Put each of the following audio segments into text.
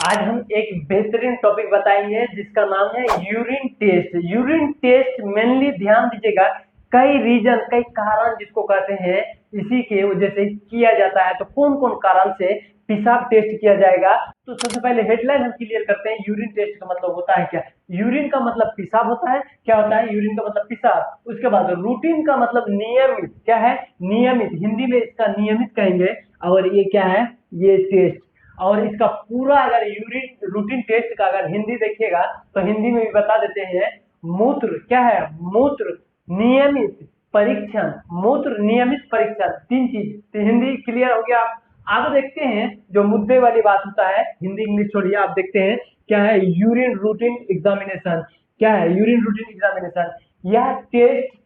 आज हम एक बेहतरीन टॉपिक बताएंगे जिसका नाम है urine test. Urine test mainly ध्यान दीजिएगा, कई रीजन कई कारण जिसको कहते हैं इसी के वजह से किया जाता है। तो कौन कौन कारण से पेशाब टेस्ट किया जाएगा, तो सबसे पहले हेडलाइन हम क्लियर करते हैं। यूरिन टेस्ट का मतलब होता है क्या? यूरिन का मतलब पेशाब होता है। क्या होता है? यूरिन का मतलब पेशाब। उसके बाद रूटीन का मतलब नियमित। क्या है? नियमित, हिंदी में इसका नियमित कहेंगे। और ये क्या है? ये टेस्ट। और इसका पूरा अगर यूरिन रूटीन टेस्ट का अगर हिंदी देखिएगा तो हिंदी में भी बता देते हैं। मूत्र क्या है? मूत्र नियमित परीक्षण। मूत्र नियमित परीक्षण, तीन चीज। तो हिंदी क्लियर हो गया। आप आगे देखते हैं जो मुद्दे वाली बात होता है, हिंदी इंग्लिश छोड़िए, आप देखते हैं क्या है यूरिन रूटीन एग्जामिनेशन। क्या है यूरिन रूटीन एग्जामिनेशन? यह टेस्ट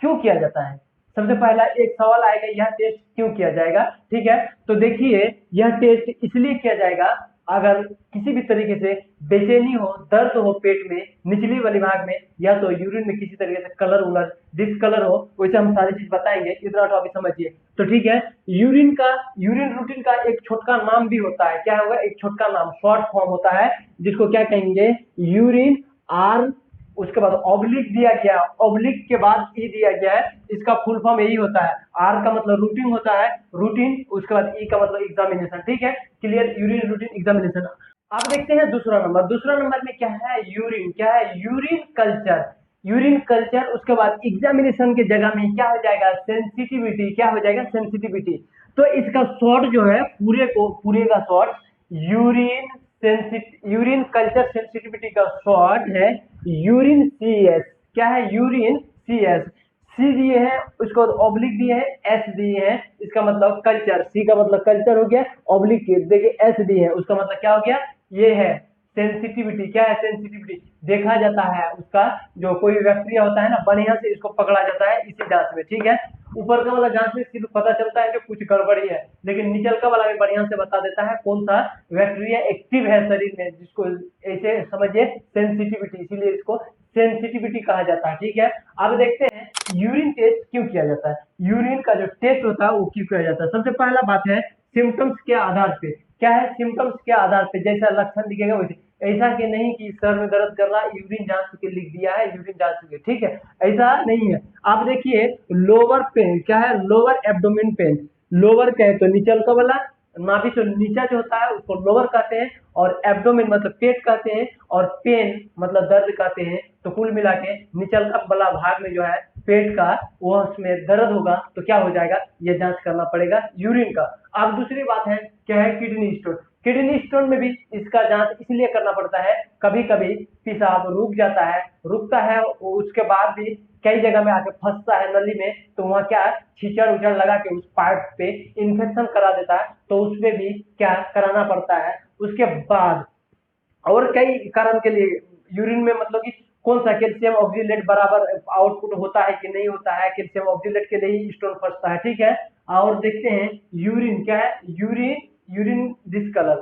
क्यों किया जाता है? सबसे पहला एक सवाल आएगा, यह टेस्ट क्यों किया जाएगा? ठीक है, तो देखिए यह टेस्ट इसलिए किया जाएगा अगर किसी भी तरीके से बेचैनी हो, दर्द हो पेट में निचली वाली भाग में, या तो यूरिन में किसी तरीके से कलर उलर डिसकलर हो, वैसे हम सारी चीज बताएंगे। इतना तो अभी समझिए। तो ठीक है, यूरिन रूटीन का एक छोटका नाम भी होता है। क्या होगा? एक छोटका नाम, शॉर्ट फॉर्म होता है, जिसको क्या कहेंगे? Urine R. उसके बाद ऑब्लिक दिया गया, ऑब्लिक के बाद ई दिया गया है। इसका फुल फॉर्म यही होता है। आर का मतलब रूटीन होता है, रूटीन। उसके बाद ई का मतलब एग्जामिनेशन। ठीक है, क्लियर? Urine routine examination. अब देखते हैं दूसरा नंबर। दूसरा नंबर में क्या है? यूरिन। क्या है? Urine culture. Urine culture. उसके बाद एग्जामिनेशन के जगह में क्या हो जाएगा? सेंसिटिविटी। क्या हो जाएगा? सेंसिटिविटी। तो इसका शॉर्ट जो है, पूरे का short urine urine culture sensitivity का शॉर्ट है यूरिन सीएस। क्या है? Urine CS. सी दिए हैं, उसको ऑब्लिक दिए हैं, एस दिए हैं, इसका मतलब कल्चर। सी का मतलब कल्चर हो गया, ऑब्लिक देखिए एस दिए हैं, उसका मतलब क्या हो गया? ये है सेंसिटिविटी। क्या है? सेंसिटिविटी। देखा जाता है उसका, जो कोई बैक्टीरिया होता है ना, बढ़िया से इसको पकड़ा जाता है इसी जांच में। ठीक है, ऊपर का वाला जांच में सिर्फ पता चलता है कि कुछ गड़बड़ी है, लेकिन निचल का वाला भी बढ़िया से बता देता है कौन सा बैक्टीरिया एक्टिव है शरीर में, जिसको ऐसे समझिए सेंसिटिविटी, इसीलिए इसको सेंसिटिविटी कहा जाता है। ठीक है, अब देखते हैं यूरिन टेस्ट क्यों किया जाता है। यूरिन का जो टेस्ट होता है वो क्यों किया जाता है? सबसे पहला बात है सिम्टम्स के आधार पे। क्या है? सिम्टम्स के आधार पे, जैसा लक्षण दिखेगा वैसे। ऐसा कि नहीं कि सर में दर्द कर रहा है, यूरिन जांच के लिख दिया है, यूरिन जांच के। ठीक है, ऐसा नहीं है। आप देखिए लोअर पेन। क्या है? Lower abdomen pain. लोअर कहे तो नीचल का वाला, नाभि से नीचा जो होता है उसको लोअर कहते हैं, और एब्डोमेन मतलब पेट कहते हैं, और पेन मतलब दर्द कहते हैं। तो कुल मिला के निचल का वाला भाग में जो है पेट का, वो उसमें दर्द होगा तो क्या हो जाएगा? ये जांच करना पड़ेगा यूरिन का। अब दूसरी बात है क्या है? Kidney stone. किडनी स्टोन में भी इसका जांच इसलिए करना पड़ता है, कभी कभी पेशाब रुक जाता है, रुकता है, उसके बाद भी कई जगह में आके फंसता है नली में, तो वहाँ क्या छींचड़ उचड़ लगा के उस पाइप पे इन्फेक्शन करा देता है, तो उसमें भी क्या कराना पड़ता है। उसके बाद और कई कारण के लिए यूरिन में मतलब कि कौन सा कैल्शियम ऑक्सीलेट बराबर आउटपुट होता है कि नहीं होता है, कैल्शियम ऑक्सीलेट के लिए ही स्टोन फंसता है। ठीक है, और देखते हैं यूरिन। क्या है? Urine urine discolour.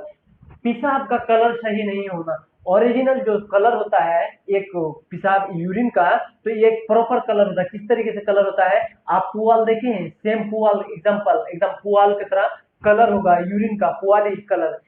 पेशाब का कलर सही नहीं होना। ओरिजिनल जो कलर होता है एक पेशाब यूरिन का, तो ये एक प्रॉपर कलर होता है। किस तरीके से कलर होता है? आप पुआल देखे हैं? सेम पुआल, एग्जांपल एकदम पुआल की तरह कलर होगा यूरिन का, पुआली कलर।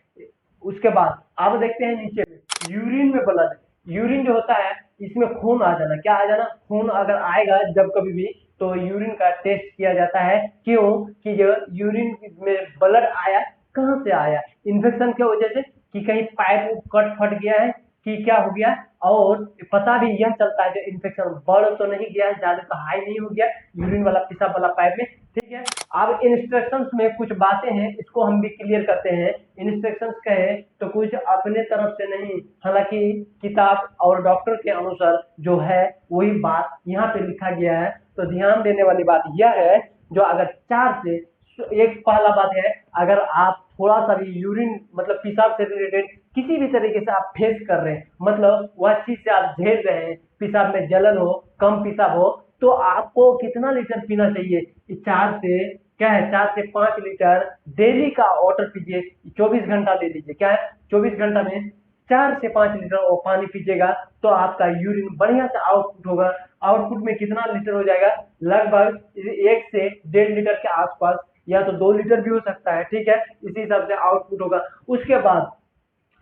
उसके बाद आप देखते हैं नीचे में यूरिन में ब्लड। यूरिन जो होता है इसमें खून आ जाना। क्या आ जाना? खून अगर आएगा जब कभी भी, तो यूरिन का टेस्ट किया जाता है। क्यों? कि जो यूरिन में ब्लड आया, कहाँ से आया? इन्फेक्शन की वजह से, कि कहीं पाइप कट फट गया है, कि क्या हो गया? और पता भी यह चलता है जो इन्फेक्शन बढ़ तो नहीं गया है, ज्यादा तो हाई नहीं हो गया यूरिन वाला पेशाब वाला पाइप में। ठीक है, अब इंस्ट्रक्शंस में कुछ बातें हैं, इसको हम भी क्लियर करते हैं। इंस्ट्रक्शंस कहे तो कुछ अपने तरफ से नहीं, हालांकि किताब और डॉक्टर के अनुसार जो है वही बात यहाँ पे लिखा गया है। तो ध्यान देने वाली बात यह है, जो अगर चार से एक पहला बात है, अगर आप थोड़ा सा भी यूरिन मतलब पेशाब से रिलेटेड किसी भी तरीके से आप फेस कर रहे हैं, मतलब वह चीज से आप झेल रहे हैं, पेशाब में जलन हो, कम पेशाब हो, तो आपको कितना लीटर पीना चाहिए? 4 से 5 लीटर डेली का वाटर पीजिए। 24 घंटा ले लीजिए। क्या है? 24 घंटा में 4 से 5 लीटर और पानी पीजिएगा, तो आपका यूरिन बढ़िया से आउटपुट होगा। आउटपुट में कितना लीटर हो जाएगा? लगभग 1 से 1.5 लीटर के आसपास, या तो 2 लीटर भी हो सकता है। ठीक है, इसी हिसाब से आउटपुट होगा। उसके बाद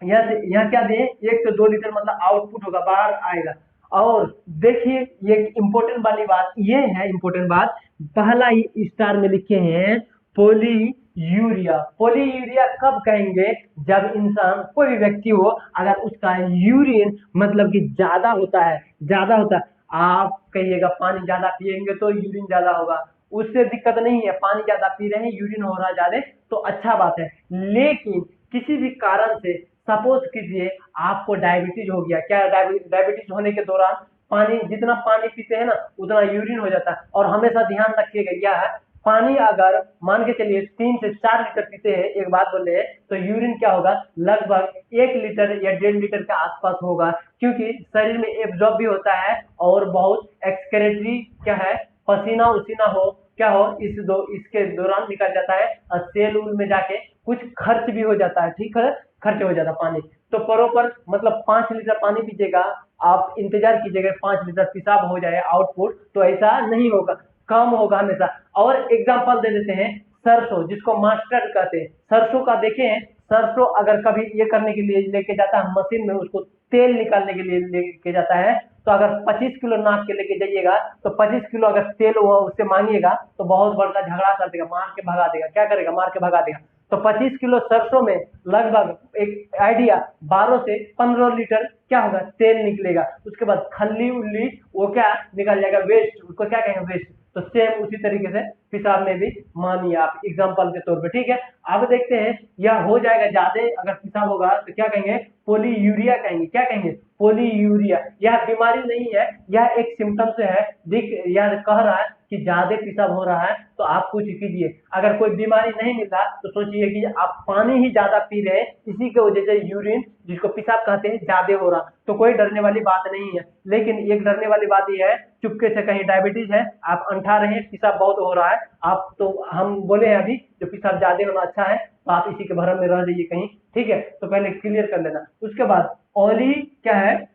यहाँ से यहाँ क्या दें, 1 से 2 लीटर मतलब आउटपुट होगा, बाहर आएगा। और देखिए ये इंपॉर्टेंट वाली बात ये है, इंपॉर्टेंट बात, पहला ही स्टार में लिखे हैं पोली यूरिया। पोली यूरिया कब कहेंगे, जब इंसान कोई भी व्यक्ति हो, अगर उसका यूरिन मतलब कि ज्यादा होता है, ज्यादा होता है, आप कहिएगा पानी ज्यादा पिएंगे तो यूरिन ज्यादा होगा, उससे दिक्कत नहीं है, पानी ज्यादा पी रहे हैं, यूरिन हो रहा है ज्यादा, तो अच्छा बात है। लेकिन किसी भी कारण से सपोज कीजिए आपको डायबिटीज हो गया, क्या डायबिटीज होने के दौरान पानी, जितना पानी पीते हैं ना उतना यूरिन हो जाता है। और हमेशा ध्यान रखिएगा क्या है, पानी अगर मान के चलिए 3 से 4 लीटर पीते हैं, एक बात बोले हैं, तो यूरिन क्या होगा, लगभग 1 लीटर या 1.5 लीटर के आसपास होगा, क्योंकि शरीर में एब्जॉर्ब भी होता है और बहुत एक्सक्रेटरी क्या है, पसीना उसीना हो क्या हो, इसके दौरान निकल जाता है और सेल उल में जाके कुछ खर्च भी हो जाता है, ठीक है, खर्च हो जाता है पानी। तो प्रॉपर मतलब 5 लीटर पानी पीजिएगा, आप इंतजार कीजिएगा 5 लीटर पेशाब हो जाए आउटपुट, तो ऐसा नहीं होगा, कम होगा हमेशा। और एग्जांपल दे देते हैं, सरसों जिसको मस्टर्ड कहते हैं, सरसों का देखें, सरसों अगर कभी ये करने के लिए लेके जाता है मशीन में, उसको तेल निकालने के लिए लेके जाता है, तो अगर 25 किलो नाप के लेके जाइएगा, तो 25 किलो अगर तेल वो उससे मांगिएगा तो बहुत बड़का झगड़ा कर देगा, मार के भगा देगा, क्या करेगा, मार के भगा देगा। तो 25 किलो सरसों में लगभग एक आइडिया 12 से 15 लीटर क्या होगा, तेल निकलेगा। उसके बाद खल्ली उल्ली वो क्या निकल जाएगा, वेस्ट, उसको क्या कहेंगे, वेस्ट। तो सेम उसी तरीके से पेशाब में भी मानिए आप, एग्जाम्पल के तौर पे, ठीक है। अब देखते हैं यह हो जाएगा ज्यादा अगर पेशाब होगा तो क्या कहेंगे, पोली यूरिया कहेंगे, क्या कहेंगे, पोली यूरिया। यह बीमारी नहीं है, यह एक सिम्टम्स है, दिख यह कह रहा है कि ज्यादा पेशाब हो रहा है तो आप कुछ कीजिए। अगर कोई बीमारी नहीं मिल रहा तो सोचिए कि आप पानी ही ज्यादा पी रहे हैं, इसी की वजह से यूरिन जिसको पेशाब कहते हैं ज्यादा हो रहा, तो कोई डरने वाली बात नहीं है। लेकिन एक डरने वाली बात यह है, चुपके से कहीं डायबिटीज है, आप अंठा रहे हैं, पेशाब बहुत हो रहा है, आप तो हम बोले हैं अभी जो पेशाब ज्यादा होना अच्छा है, तो आप इसी के भरम में रह जाइए कहीं, ठीक है। तो पहले क्लियर कर लेना। उसके बाद ओली क्या है,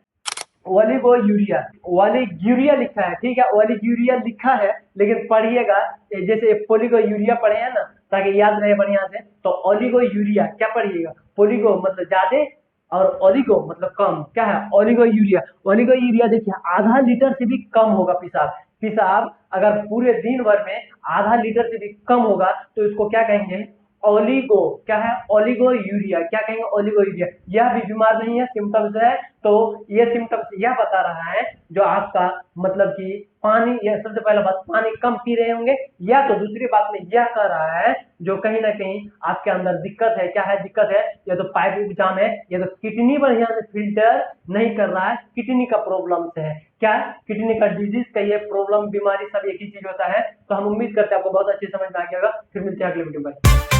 ओलिगो यूरिया, ओलिग्यूरिया लिखा है, ठीक है, ओलिग्यूरिया लिखा है, लेकिन पढ़िएगा जैसे पोलिगो यूरिया पढ़े हैं ना, ताकि याद रहे बढ़िया से। तो ओलिगो यूरिया क्या पढ़िएगा, पोलिगो मतलब ज्यादा और ओलिगो मतलब कम, क्या है, ओलिगो यूरिया। ओलिगो यूरिया देखिए आधा लीटर से भी कम होगा पेशाब, पेशाब अगर पूरे दिन भर में आधा लीटर से भी कम होगा तो इसको क्या कहेंगे, ओलिगो, क्या है, ओलिगो यूरिया, क्या कहेंगे, ओलिगो यूरिया। यह भी बीमार नहीं है, सिम्टम्स है। तो ये सिम्टम्स यह बता रहा है जो आपका मतलब कि पानी, यह सबसे पहला बात पानी कम पी रहे होंगे, या तो दूसरी बात में यह कह रहा है जो कहीं ना कहीं आपके अंदर दिक्कत है, क्या है दिक्कत है, या तो पाइप जाम है, या तो किडनी बढ़िया से फिल्टर नहीं कर रहा है, किडनी का प्रॉब्लम से है, क्या किडनी का डिजीज का ये प्रॉब्लम बीमारी सब एक ही चीज होता है। तो हम उम्मीद करते हैं आपको बहुत अच्छी समझ में आ गया होगा। फिर मिलते हैं अगले वीडियो में।